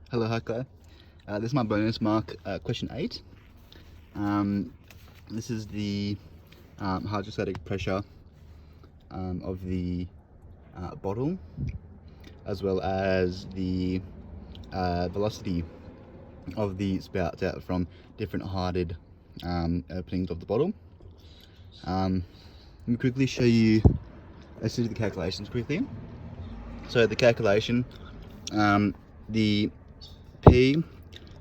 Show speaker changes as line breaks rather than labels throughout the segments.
Hello, Hako. This is my bonus mark, question 8. This is the hydrostatic pressure of the bottle, as well as the velocity of the spouts out from different hearted openings of the bottle. Let me quickly show you, let's do the calculations quickly. So the calculation, the P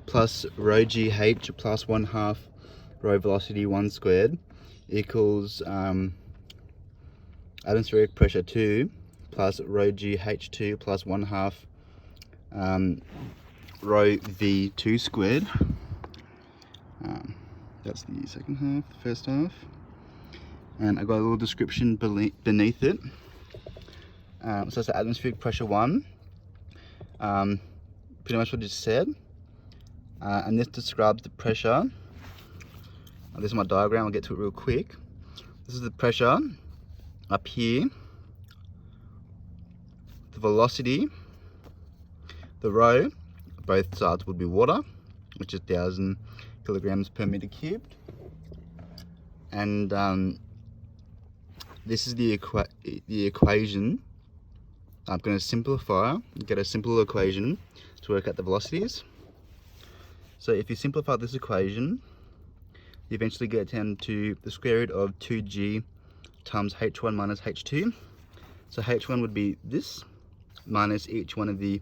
plus rho GH plus 1/2 rho velocity 1 squared equals atmospheric pressure 2 plus rho GH2 plus 1/2 rho V2 squared. That's the second half, the first half. And I got a little description beneath it. So it's atmospheric pressure 1. Pretty much what it just said. And this describes the pressure. This is my diagram, I'll get to it real quick. This is the pressure up here, the velocity, the rho, both sides would be water, which is 1,000 kilograms per meter cubed. And this is the equation. I'm going to simplify, get a simple equation to work out the velocities. So if you simplify this equation, you eventually get down to the square root of 2g times h1 minus h2. So h1 would be this, minus each one of the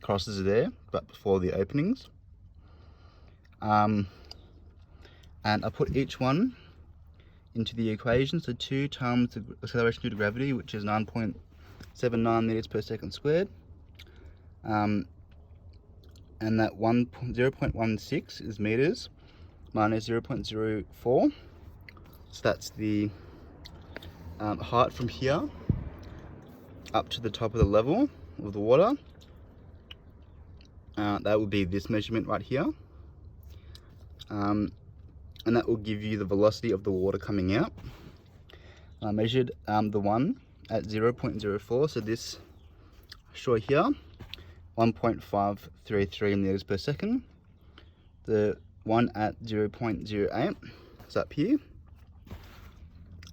crosses there, but before the openings. And I put each one into the equation, so 2 times the acceleration due to gravity, which is 9.79 meters per second squared. And that 0.16 is meters minus 0.04. So that's the height from here up to the top of the level of the water. That would be this measurement right here. And that will give you the velocity of the water coming out. I measured the one at 0.04, so this short here, 1.533 meters per second. The one at 0.08 is up here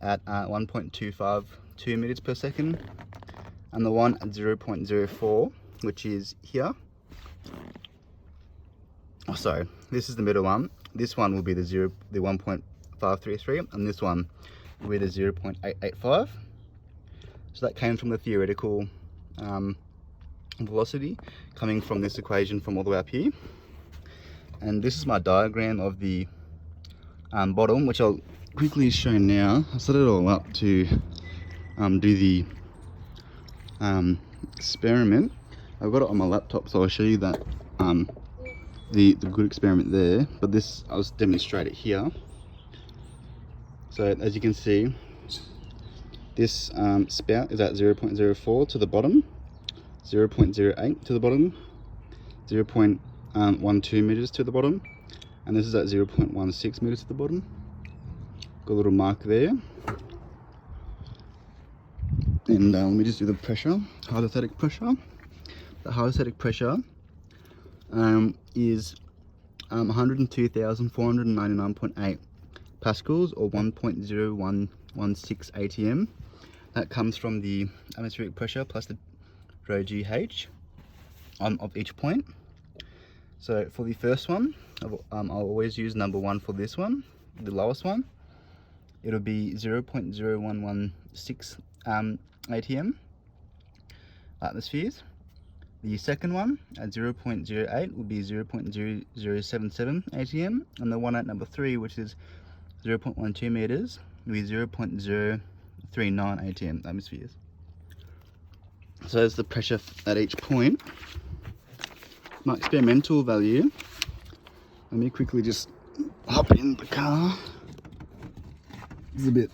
at 1.252 meters per second, and the one at 0.04, which is here. Oh, sorry, this is the middle one. This one will be the 1.533, and this one will be the 0.885. So that came from the theoretical velocity coming from this equation from all the way up here. And this is my diagram of the bottom, which I'll quickly show now. I set it all up to do the experiment. I've got it on my laptop, so I'll show you that the good experiment there, but this I'll just demonstrate it here. So as you can see, this spout is at 0.04 to the bottom, 0.08 to the bottom, 0.12 meters to the bottom, and this is at 0.16 meters to the bottom. Got a little mark there. And let me just do the pressure, hydrostatic pressure. The hydrostatic pressure is 102,499.8 pascals, or 1.0116 atm. That comes from the atmospheric pressure plus the rho GH of each point. So for the first one, I'll always use number 1 for this one, the lowest one. It'll be 0.0116 atm atmospheres. The second one at 0.08 will be 0.0077 atm, and the one at number 3, which is 0.12 meters, will be 0.039 atm atmospheres. So that's the pressure at each point. My experimental value, let me quickly just hop in the car. It's a bit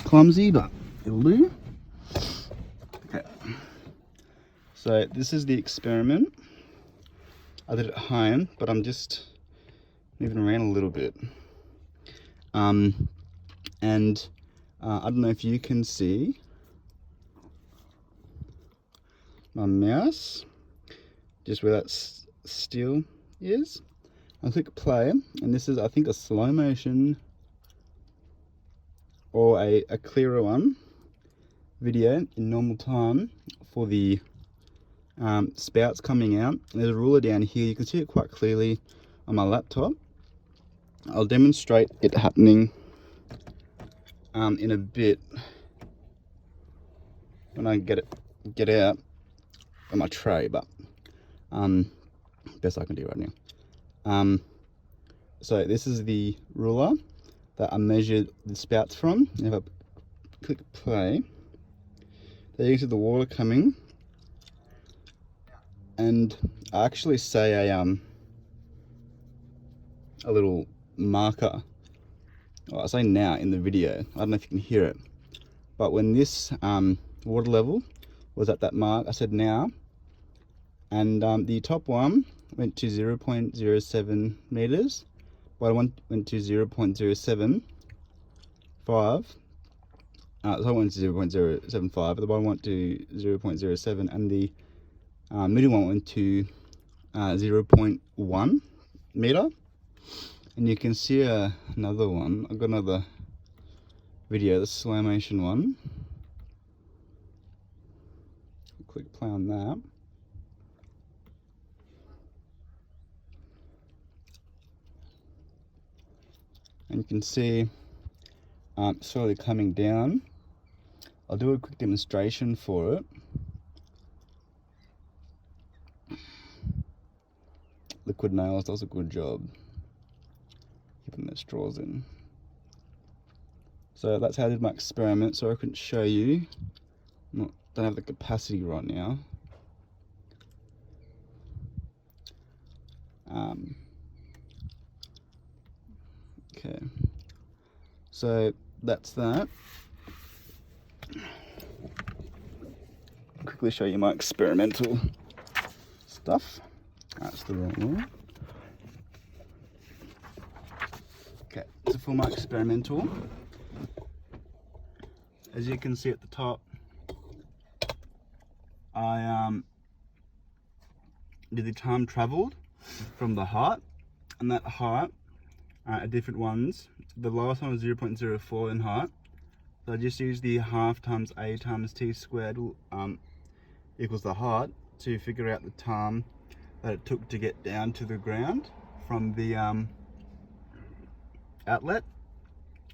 clumsy, but it'll do. Okay. So this is the experiment. I did it at home, but I'm just moving around a little bit. I don't know if you can see my mouse. just where that steel is. I'll click play, and this is, I think, a slow motion or a clearer one video in normal time for the spouts coming out. There's a ruler down here, you can see it quite clearly on my laptop. I'll demonstrate it happening in a bit when I get out of my tray, but best I can do right now. So this is the ruler that I measured the spouts from. If I click play, there you can see the water coming, and I actually say a little marker. Well, I say now in the video, I don't know if you can hear it, but when this water level was at that mark, I said now, and the top one went to 0.07 meters, bottom one went to 0.075, the top went to 0.075, but the bottom went to 0.07, and the middle one went to 0.1 meter. And you can see another one. I've got another video, the slow motion one. Click play on that. And you can see slowly coming down. I'll do a quick demonstration for it. Liquid Nails does a good job keeping the straws in. So that's how I did my experiment. So I couldn't show you. Don't have the capacity right now. Okay, so that's that. Quickly show you my experimental stuff. That's the wrong one. Okay, so for my experimental, as you can see at the top, I did the time traveled from the height, and that height are different ones. The lowest one was 0.04 in height, so I just used the half times a times t squared equals the height to figure out the time that it took to get down to the ground from the outlet,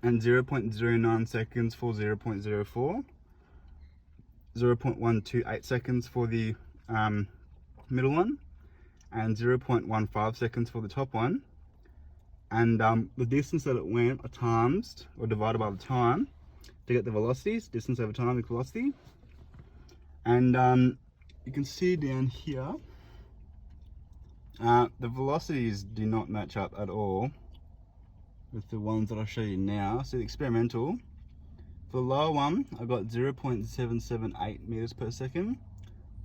and 0.09 seconds for 0.04, 0.128 seconds for the middle one, and 0.15 seconds for the top one. And the distance that it went are times, or divided by the time, to get the velocities, distance over time equals velocity. And you can see down here, the velocities do not match up at all with the ones that I'll show you now. So the experimental, for the lower one, I got 0.778 meters per second.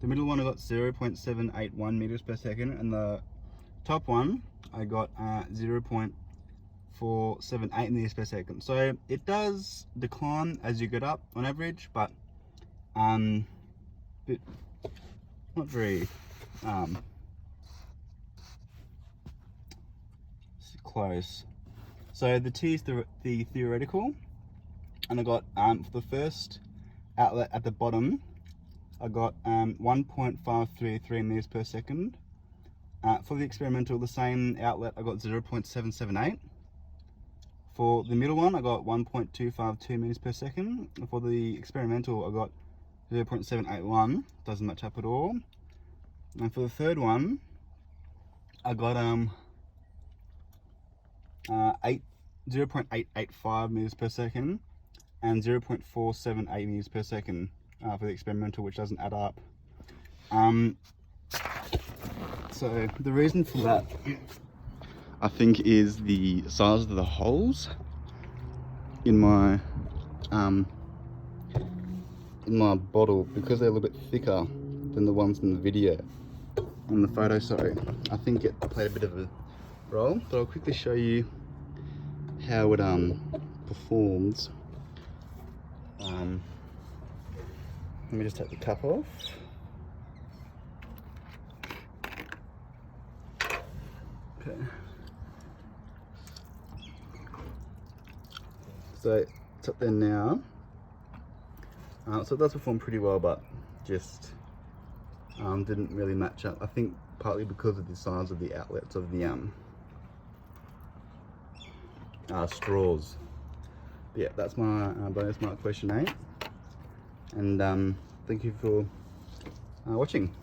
The middle one I got 0.781 meters per second, and the top one I got 0.478 meters per second. So it does decline as you get up on average, but not very close. So the T is the theoretical, and I got for the first outlet at the bottom, I got 1.533 meters per second. For the experimental, the same outlet, I got 0.778. For the middle one, I got 1.252 meters per second. For the experimental, I got 0.781. Doesn't match up at all. And for the third one, I got 0.885 meters per second and 0.478 meters per second for the experimental, which doesn't add up. So the reason for that, I think, is the size of the holes in my bottle, because they're a little bit thicker than the ones in the video, in the photo, sorry. I think it played a bit of a role, but I'll quickly show you how it performs. Let me just take the cap off. Okay. So it's up there now. So it does perform pretty well, but just didn't really match up. I think partly because of the size of the outlets of the straws. But yeah, that's my bonus mark question 8. And thank you for watching.